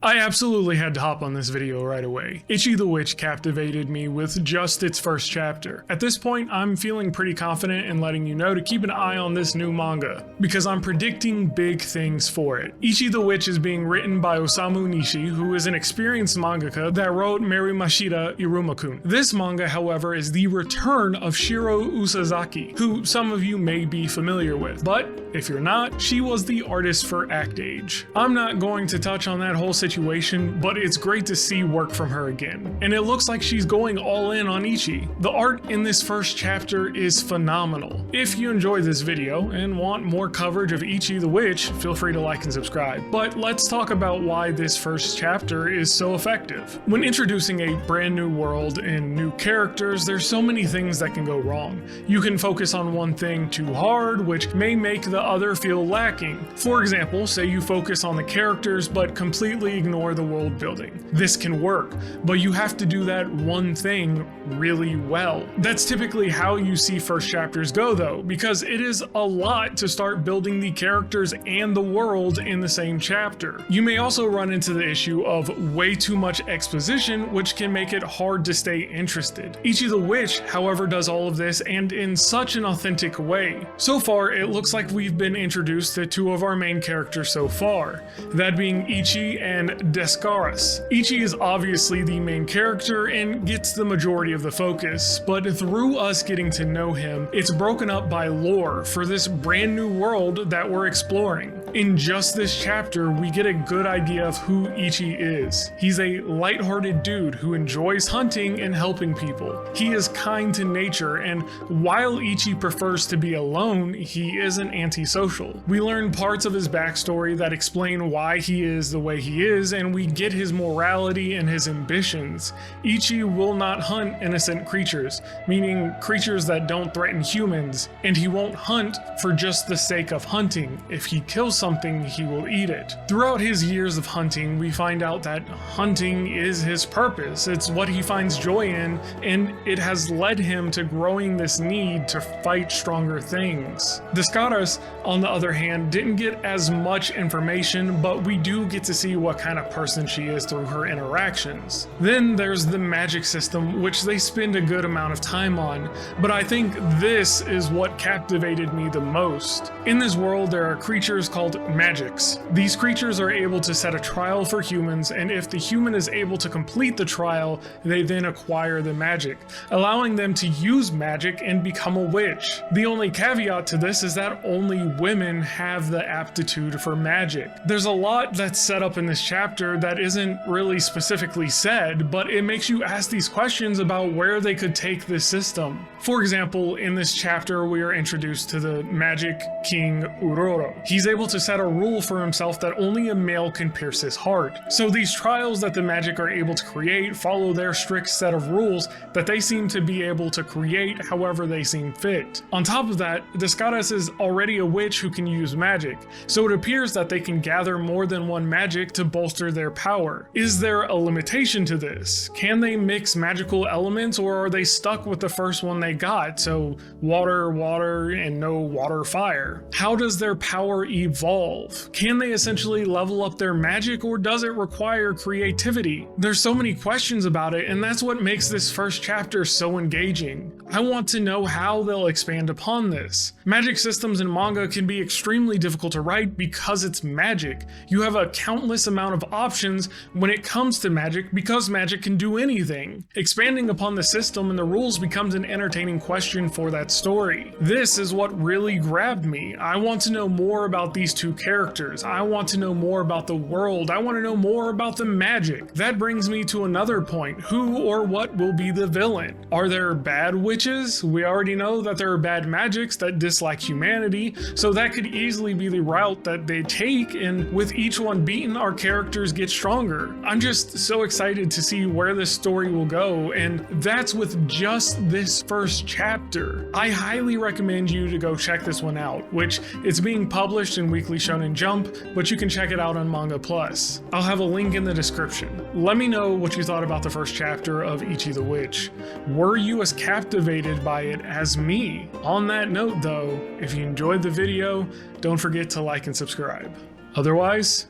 I absolutely had to hop on this video right away. Ichi the Witch captivated me with just its first chapter. At this point, I'm feeling pretty confident in letting you know to keep an eye on this new manga, because I'm predicting big things for it. Ichi the Witch is being written by Osamu Nishi, who is an experienced mangaka that wrote Marimashita Irumakun. This manga, however, is the return of Shiro Usazaki, who some of you may be familiar with, but if you're not, she was the artist for Act Age. I'm not going to touch on that whole situation, but it's great to see work from her again. And it looks like she's going all in on Ichi. The art in this first chapter is phenomenal. If you enjoyed this video and want more coverage of Ichi the Witch, feel free to like and subscribe. But let's talk about why this first chapter is so effective. When introducing a brand new world and new characters, there's so many things that can go wrong. You can focus on one thing too hard, which may make the other feel lacking. For example, say you focus on the characters but completely ignore the world building. This can work, but you have to do that one thing really well. That's typically how you see first chapters go though, because it is a lot to start building the characters and the world in the same chapter. You may also run into the issue of way too much exposition, which can make it hard to stay interested. Ichi the Witch, however, does all of this and in such an authentic way. So far, it looks like we've been introduced to two of our main characters so far, that being Ichi and Descaras. Ichi is obviously the main character and gets the majority of the focus, but through us getting to know him, it's broken up by lore for this brand new world that we're exploring. In just this chapter, we get a good idea of who Ichi is. He's a lighthearted dude who enjoys hunting and helping people. He is kind to nature, and while Ichi prefers to be alone, he isn't antisocial. We learn parts of his backstory that explain why he is the way he is, and we get his morality and his ambitions. Ichi will not hunt innocent creatures, meaning creatures that don't threaten humans, and he won't hunt for just the sake of hunting. If he kills something, he will eat it. Throughout his years of hunting, we find out that hunting is his purpose. It's what he finds joy in, and it has led him to growing this need to fight stronger things. Descaras, on the other hand, didn't get as much information, but we do get to see what kind of person she is through her interactions. Then there's the magic system, which they spend a good amount of time on, but I think this is what captivated me the most. In this world, there are creatures called magics. These creatures are able to set a trial for humans, and if the human is able to complete the trial, they then acquire the magic, allowing them to use magic and become a witch. The only caveat to this is that only women have the aptitude for magic. There's a lot that's set up in this chapter that isn't really specifically said, but it makes you ask these questions about where they could take this system. For example, in this chapter, we are introduced to the magic king Uroro. He's able to set a rule for himself that only a male can pierce his heart. So these trials that the magic are able to create follow their strict set of rules that they seem to be able to create however they seem fit. On top of that, Descaras is already a witch who can use magic, so it appears that they can gather more than one magic to bolster their power. Is there a limitation to this? Can they mix magical elements, or are they stuck with the first one they got, so water, water, and no water, fire? How does their power evolve? Can they essentially level up their magic, or does it require creativity? There's so many questions about it, and that's what makes this first chapter so engaging. I want to know how they'll expand upon this. Magic systems in manga can be extremely difficult to write because it's magic. You have a countless amount of options when it comes to magic because magic can do anything. Expanding upon the system and the rules becomes an entertaining question for that story. This is what really grabbed me. I want to know more about these two characters. I want to know more about the world. I want to know more about the magic. That brings me to another point. Who or what will be the villain? Are there bad witches? We already know that there are bad magics that dislike humanity, so that could easily be the route that they take, and with each one beaten, our characters get stronger. I'm just so excited to see where this story will go, and that's with just this first chapter. I highly recommend you to go check this one out, which it's being published in Weekly Shonen Jump, but you can check it out on Manga Plus. I'll have a link in the description. Let me know what you thought about the first chapter of Ichi the Witch. Were you as captivated by it as me? On that note though, if you enjoyed the video, don't forget to like and subscribe. Otherwise,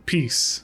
peace.